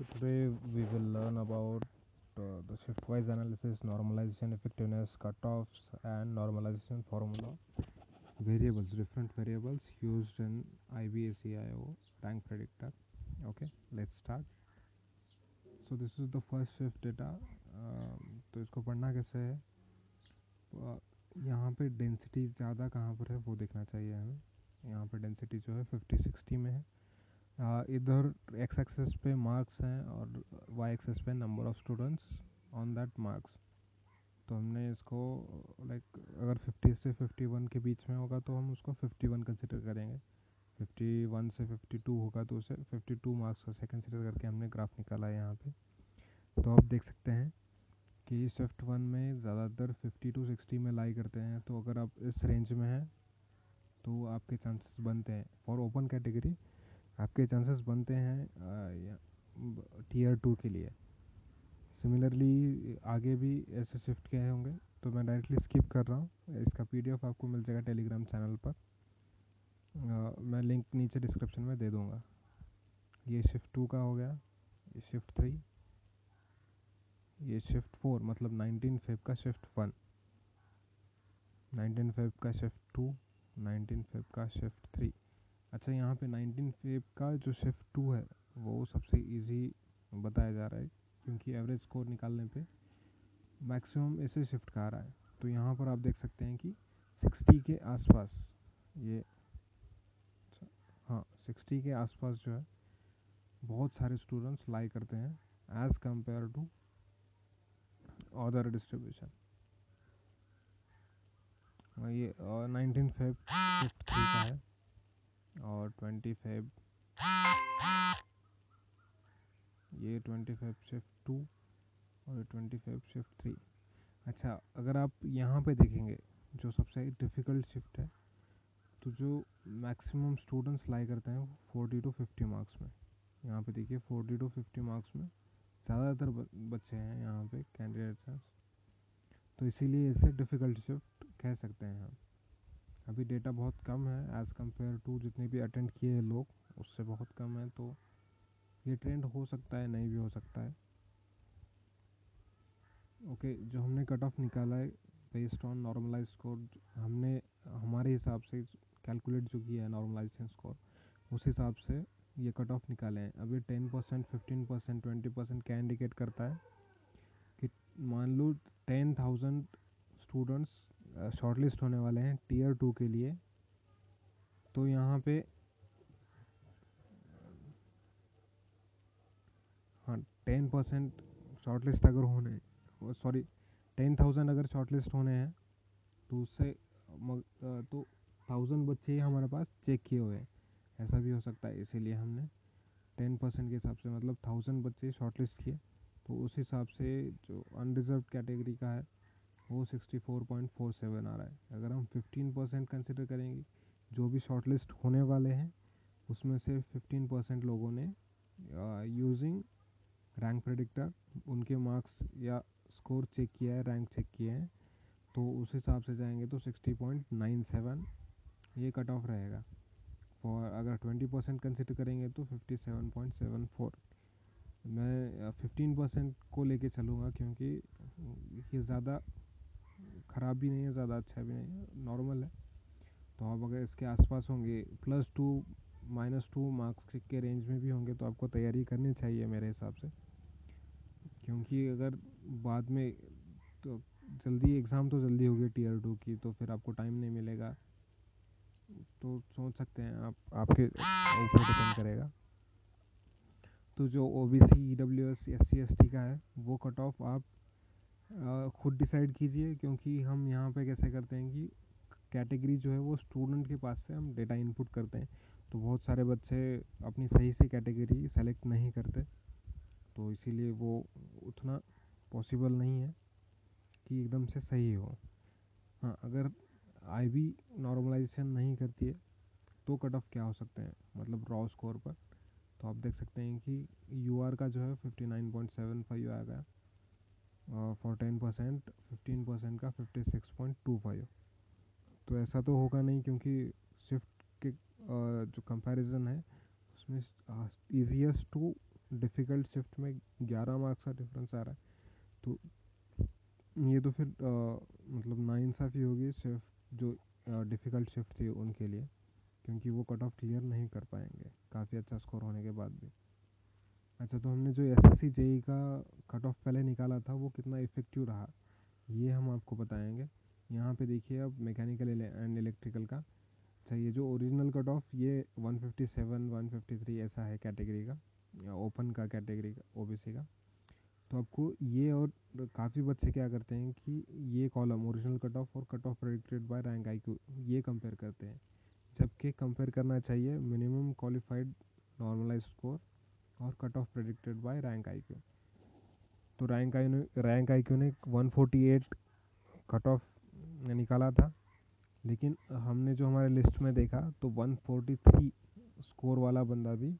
So today we will learn about the shift-wise analysis, normalization, effectiveness, cutoffs, and normalization formula. Variables, different variables used in IBA-CIO rank predictor. Okay, let's start. So this is the first shift data. तो इसको पढ़ना कैसे है? यहाँ पे density ज़्यादा कहाँ पर है वो देखना चाहिए हमें. यहाँ पे डेंसिटी जो है 50-60 में है. इधर एक्स एक्सेस पे मार्क्स हैं और वाई एक्सेस पे number of students on that marks. तो हमने इसको अगर 50 से 51 के बीच में होगा तो हम उसको 51 कंसिडर करेंगे. 51 से 52 होगा तो उसे 52 मार्क्स का से कंसिडर करके हमने ग्राफ निकाला है यहाँ पे. तो आप देख सकते हैं कि शिफ्ट 1 में ज़्यादातर 50 to 60 में लाई करते हैं. तो अगर आप इस रेंज में हैं तो आपके चांसेस बनते हैं फॉर ओपन कैटेगरी, आपके चांसेस बनते हैं टीयर 2 के लिए. सिमिलरली आगे भी ऐसे शिफ्ट किए होंगे तो मैं डायरेक्टली स्किप कर रहा हूँ. इसका पीडीएफ आपको मिल जाएगा टेलीग्राम चैनल पर. मैं लिंक नीचे डिस्क्रिप्शन में दे दूँगा. ये शिफ्ट 2 का हो गया, ये शिफ्ट 3, ये शिफ्ट 4 मतलब 19 फेब का शिफ्ट 1, 19 फेब का शिफ्ट 2, 19 फेब का शिफ्ट 3. अच्छा, यहाँ पे 19 फेब का जो शिफ्ट 2 है वो सबसे इजी बताया जा रहा है क्योंकि एवरेज स्कोर निकालने पे मैक्सिमम ऐसे शिफ्ट का आ रहा है. तो यहाँ पर आप देख सकते हैं कि 60 के आसपास, ये हाँ 60 के आसपास जो है बहुत सारे स्टूडेंट्स लाई करते हैं as compare to other distribution. ये 19 फेब शिफ्ट 3 का है और 20 फेब, ये 20 फेब शिफ्ट 2 और 20 फेब शिफ्ट 3. अच्छा, अगर आप यहाँ पे देखेंगे जो सबसे डिफ़िकल्ट शिफ्ट है तो जो मैक्सिमम स्टूडेंट्स लाई करते हैं वो 40 to 50 मार्क्स में. यहाँ पे देखिए 40 to 50 मार्क्स में ज़्यादातर बच्चे हैं यहाँ पे कैंडिडेट्स हैं. तो इसीलिए इसे डिफ़िकल्ट शिफ्ट कह सकते हैं हम. अभी डेटा बहुत कम है एज़ कम्पेयर टू जितने भी अटेंड किए हैं लोग, उससे बहुत कम है. तो ये ट्रेंड हो सकता है, नहीं भी हो सकता है. ओके, जो हमने कट ऑफ निकाला है बेस्ड ऑन नॉर्मलाइज स्कोर, हमने हमारे हिसाब से कैलकुलेट जो किया है नॉर्मलाइजेशन स्कोर, उस हिसाब से ये कट ऑफ निकाले हैं. अभी 10%, 15%, 20% क्या इंडिकेट करता है कि मान लो 10,000 स्टूडेंट्स शॉर्टलिस्ट होने वाले हैं टीयर 2 के लिए. तो यहाँ पे हाँ 10% शॉर्टलिस्ट अगर होने, सॉरी 10,000 अगर शॉर्टलिस्ट होने हैं तो उससे तो 1000 बच्चे ही हमारे पास चेक किए हुए हैं. ऐसा भी हो सकता है, इसीलिए हमने 10% के हिसाब से मतलब 1000 बच्चे शॉर्टलिस्ट किए. तो उस हिसाब से जो अनरिजर्व कैटेगरी का है वो 64.47 आ रहा है. अगर हम 15% कंसिडर करेंगे, जो भी शॉर्टलिस्ट होने वाले हैं उसमें से 15% लोगों ने यूजिंग रैंक प्रेडिक्टर उनके मार्क्स या स्कोर चेक किया है, रैंक चेक किए हैं, तो उस हिसाब से जाएंगे तो 60.97 ये कट ऑफ रहेगा. और अगर 20% कंसिडर करेंगे तो 57.74. मैं 15% को लेके चलूँगा क्योंकि ये ज़्यादा ख़राब भी नहीं है, ज़्यादा अच्छा भी नहीं है, नॉर्मल है. तो आप अगर इसके आसपास होंगे, +2 -2 मार्क्स के रेंज में भी होंगे तो आपको तैयारी करनी चाहिए मेरे हिसाब से. क्योंकि अगर बाद में तो जल्दी एग्ज़ाम तो जल्दी होगी टीयर 2 की, तो फिर आपको टाइम नहीं मिलेगा. तो सोच सकते हैं आप, आपके ऊपर डिपेंड करेगा. तो जो OBC, EWS, SC ST का है वो कट ऑफ आप खुद डिसाइड कीजिए. क्योंकि हम यहाँ पे कैसे करते हैं कि कैटेगरी जो है वो स्टूडेंट के पास से हम डेटा इनपुट करते हैं. तो बहुत सारे बच्चे अपनी सही से कैटेगरी सेलेक्ट नहीं करते, तो इसीलिए वो उतना पॉसिबल नहीं है कि एकदम से सही हो. हाँ, अगर IB नॉर्मलाइजेशन नहीं करती है तो कट ऑफ क्या हो सकते हैं मतलब रॉ स्कोर पर. तो आप देख सकते हैं कि UR का जो है 59.75 आ गया और फॉर 10% 15% का 56.25. तो ऐसा तो होगा नहीं क्योंकि शिफ्ट के जो कंपैरिजन है उसमें ईजीएस्ट टू डिफ़िकल्ट शिफ्ट में 11 मार्क्स का डिफरेंस आ रहा है, तो ये तो फिर मतलब नाइंसाफ़ी होगी शिफ्ट जो डिफ़िकल्ट शिफ्ट थी उनके लिए, क्योंकि वो कट ऑफ क्लियर नहीं कर पाएंगे काफ़ी अच्छा स्कोर होने के बाद भी। अच्छा, तो हमने जो एसएससी जेई का कट ऑफ पहले निकाला था वो कितना इफ़ेक्टिव रहा, ये हम आपको बताएंगे। यहाँ पे देखिए अब मैकेनिकल एंड इलेक्ट्रिकल का। अच्छा, ये जो ओरिजिनल कट ऑफ ये 157 153 ऐसा है कैटेगरी का, या ओपन का कैटेगरी का, ओबीसी का। तो आपको ये, और काफ़ी बच्चे क्या करते हैं कि ये कॉलम ओरिजिनल कट ऑफ और cut off predicted by rank IQ ये कंपेयर करते हैं, जबकि कंपेयर करना चाहिए मिनिमम क्वालिफाइड नॉर्मलाइज स्कोर और cut off predicted by rank IQ. तो रैंक आईक्यू ने 148 कट ऑफ निकाला था, लेकिन हमने जो हमारे लिस्ट में देखा तो 143 स्कोर वाला बंदा भी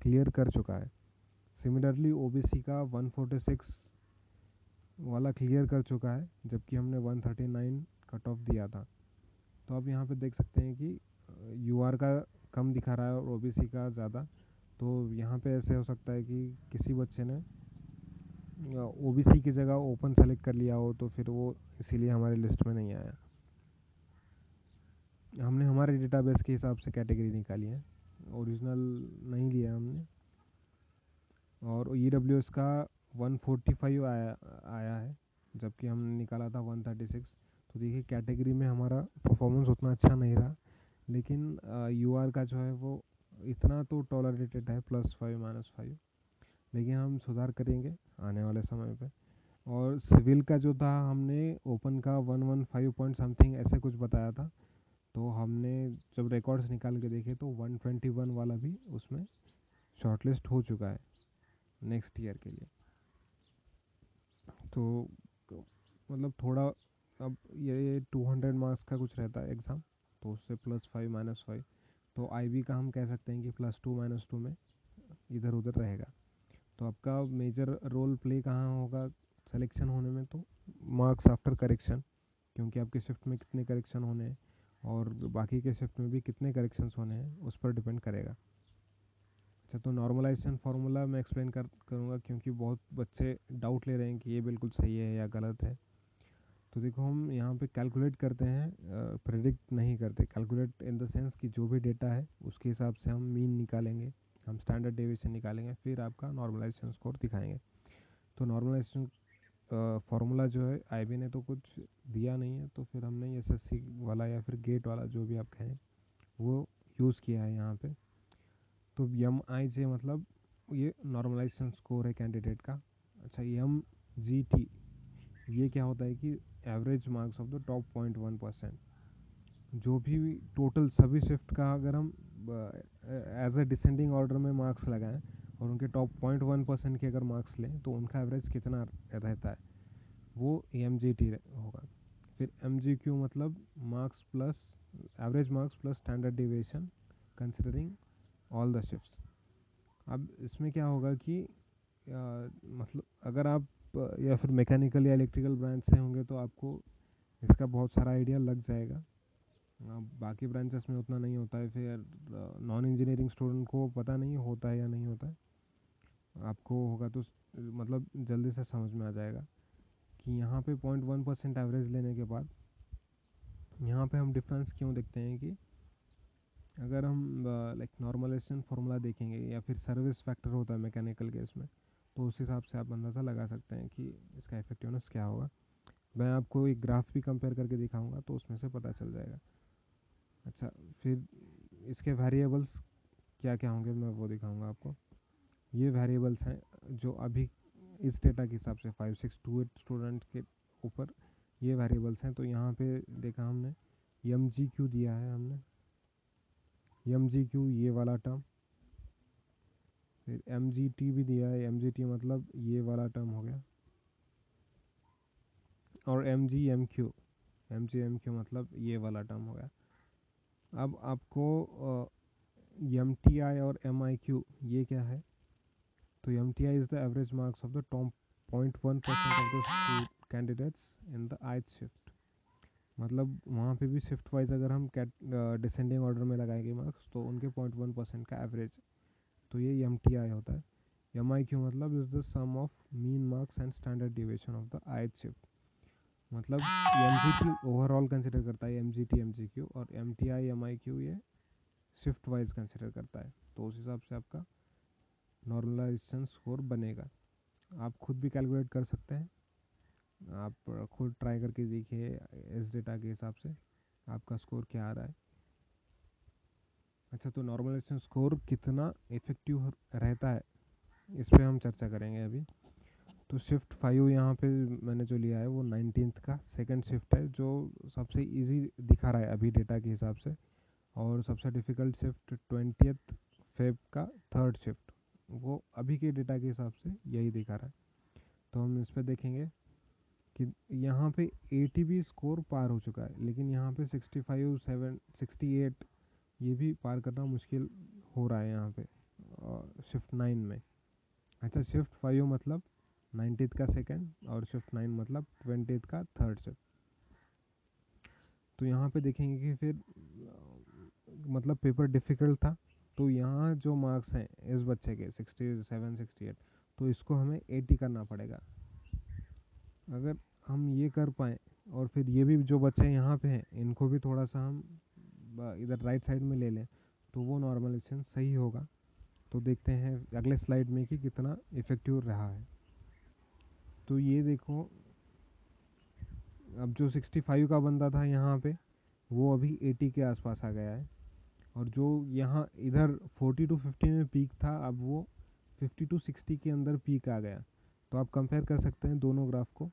क्लियर कर चुका है। सिमिलरली ओबीसी का 146 वाला क्लियर कर चुका है, जबकि हमने 139 कट ऑफ दिया था। तो आप यहाँ पे देख सकते हैं कि यूआर का कम दिखा रहा है और ओबीसी का ज़्यादा। तो यहाँ पे ऐसे हो सकता है कि किसी बच्चे ने ओबीसी की जगह ओपन सेलेक्ट कर लिया हो, तो फिर वो इसीलिए हमारे लिस्ट में नहीं आया। हमने हमारे डेटाबेस के हिसाब से कैटेगरी निकाली है, ओरिजिनल नहीं लिया हमने। और ईडब्ल्यूएस का 145 आया है, जबकि हमने निकाला था 136। तो देखिए कैटेगरी में हमारा परफॉर्मेंस उतना अच्छा नहीं रहा, लेकिन यूआर का जो है वो इतना तो टॉलरेटेड है, +5 -5। लेकिन हम सुधार करेंगे आने वाले समय पे। और सिविल का जो था, हमने ओपन का 115 पॉइंट समथिंग ऐसे कुछ बताया था, तो हमने जब रिकॉर्ड्स निकाल के देखे तो 121 वाला भी उसमें शॉर्टलिस्ट हो चुका है नेक्स्ट ईयर के लिए। तो मतलब थोड़ा, अब ये 200 मार्क्स का कुछ रहता है एग्ज़ाम, तो उससे +5 -5, तो आईबी का हम कह सकते हैं कि +2 -2 में इधर उधर रहेगा। तो आपका मेजर रोल प्ले कहाँ होगा सिलेक्शन होने में, तो मार्क्स आफ्टर करेक्शन, क्योंकि आपके शिफ्ट में कितने करेक्शन होने हैं और बाकी के शिफ्ट में भी कितने करेक्शंस होने हैं उस पर डिपेंड करेगा। अच्छा, तो नॉर्मलाइजेशन फार्मूला मैं एक्सप्लेन करूँगा, क्योंकि बहुत बच्चे डाउट ले रहे हैं कि ये बिल्कुल सही है या गलत है। तो देखो, हम यहाँ पे कैलकुलेट करते हैं, प्रेडिक्ट नहीं करते। कैलकुलेट इन द सेंस कि जो भी डेटा है उसके हिसाब से हम मीन निकालेंगे, हम स्टैंडर्ड डेविएशन निकालेंगे, फिर आपका नॉर्मलाइजेशन स्कोर दिखाएंगे। तो नॉर्मलाइजेशन फार्मूला जो है आईबी ने तो कुछ दिया नहीं है, तो फिर हमने एसएससी वाला या फिर गेट वाला जो भी आप कहें वो यूज़ किया है यहाँ पे। तो एम आई जे मतलब ये नॉर्मलाइजेशन स्कोर है कैंडिडेट का। अच्छा, एम जी टी ये क्या होता है कि average marks of the top 0.1%। जो भी टोटल सभी शिफ्ट का अगर हम एज ए डिसेंडिंग ऑर्डर में मार्क्स लगाएं और उनके टॉप 0.1% के अगर मार्क्स लें, तो उनका एवरेज कितना रहता है, वो एम जी टी होगा। फिर एम जी क्यू मतलब marks plus average marks plus standard deviation considering all the shifts. अब इसमें क्या होगा कि मतलब अगर आप या फिर मैकेनिकल या इलेक्ट्रिकल ब्रांच से होंगे तो आपको इसका बहुत सारा आइडिया लग जाएगा। बाकी ब्रांचेस में उतना नहीं होता है, फिर नॉन इंजीनियरिंग स्टूडेंट को पता नहीं होता है या नहीं होता है, आपको होगा तो मतलब जल्दी से समझ में आ जाएगा कि यहाँ पे 0.1% एवरेज लेने के बाद यहाँ पे हम डिफरेंस क्यों देखते हैं कि अगर हम लाइक नॉर्मलाइजेशन फार्मूला देखेंगे या फिर सर्विस फैक्टर होता है मैकेनिकल केस में, तो उस हिसाब से आप अंदाज़ा लगा सकते हैं कि इसका इफेक्टिवनेस क्या होगा। मैं आपको एक ग्राफ भी कंपेयर करके दिखाऊंगा, तो उसमें से पता चल जाएगा। अच्छा, फिर इसके वेरिएबल्स क्या क्या होंगे मैं वो दिखाऊंगा आपको। ये वेरिएबल्स हैं जो अभी इस डेटा के हिसाब से 5628 स्टूडेंट के ऊपर ये वेरिएबल्स हैं। तो यहाँ पे देखा हमने एम जी क्यू दिया है, हमने एम जी क्यू ये वाला टर्म, फिर एम जी टी भी दिया है, एम जी टी मतलब ये वाला टर्म हो गया, और एम जी एम क्यू मतलब ये वाला टर्म हो गया। अब आपको एम टी आई और एम आई क्यू ये क्या है, तो M T I is the average marks of the top 0.1% of the candidates in the ith shift. मतलब वहाँ पे भी शिफ्ट वाइज अगर हम डिसेंडिंग ऑर्डर में लगाएंगे मार्क्स, तो उनके 0.1% का एवरेज, तो ये एम टी आई होता है। MIQ मतलब is the sum of mean marks and standard deviation of the ith shift. मतलब MGT ओवरऑल कंसिडर करता है, MGT MGQ, और MTI MIQ ये शिफ्ट वाइज कंसिडर करता है। तो उस हिसाब से आपका नॉर्मलाइजेशन स्कोर बनेगा। आप खुद भी कैलकुलेट कर सकते हैं, आप खुद ट्राई करके देखिए इस डेटा के हिसाब से आपका स्कोर क्या आ रहा है। अच्छा, तो नॉर्मलाइजेशन स्कोर कितना इफेक्टिव रहता है इस पे हम चर्चा करेंगे अभी। तो शिफ्ट 5 यहाँ पे मैंने जो लिया है वो 19th का सेकंड शिफ्ट है, जो सबसे इजी दिखा रहा है अभी डेटा के हिसाब से, और सबसे डिफ़िकल्ट शिफ्ट 20th फेब का थर्ड शिफ्ट, वो अभी के डेटा के हिसाब से यही दिखा रहा है। तो हम इस पर देखेंगे कि यहाँ पे 80 भी स्कोर पार हो चुका है, लेकिन यहाँ पे 65, 68 ये भी पार करना मुश्किल हो रहा है यहाँ पे शिफ्ट 9 में। अच्छा, शिफ्ट 5 मतलब 19th का सेकंड, और शिफ्ट 9 मतलब 20th का थर्ड शिफ्ट। तो यहाँ पे देखेंगे कि फिर मतलब पेपर डिफ़िकल्ट था, तो यहाँ जो मार्क्स हैं इस बच्चे के 67 68, तो इसको हमें 80 करना पड़ेगा। अगर हम ये कर पाएँ, और फिर ये भी जो बच्चे यहाँ पे हैं इनको भी थोड़ा सा हम इधर राइट साइड में ले लें, तो वो नॉर्मलाइजेशन सही होगा। तो देखते हैं अगले स्लाइड में कि कितना इफ़ेक्टिव रहा है। तो ये देखो, अब जो 65 का बंदा था यहाँ पे, वो अभी 80 के आसपास आ गया है, और जो यहाँ इधर 40 to 50 में पीक था, अब वो 50 to 60 के अंदर पीक आ गया। तो आप कंपेयर कर सकते हैं दोनों ग्राफ को,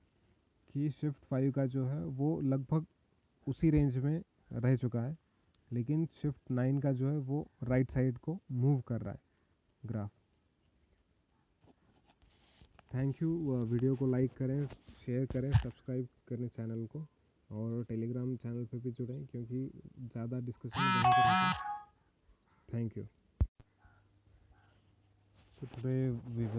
कि शिफ्ट 5 का जो है वो लगभग उसी रेंज में रह चुका है, लेकिन शिफ्ट 9 का जो है वो राइट साइड को मूव कर रहा है ग्राफ। Thank you. वीडियो को लाइक करें, शेयर करें, सब्सक्राइब करें चैनल को, और टेलीग्राम चैनल पे भी जुड़ें, क्योंकि ज़्यादा डिस्कशन वहीं पर होता है। Thank you. So today we will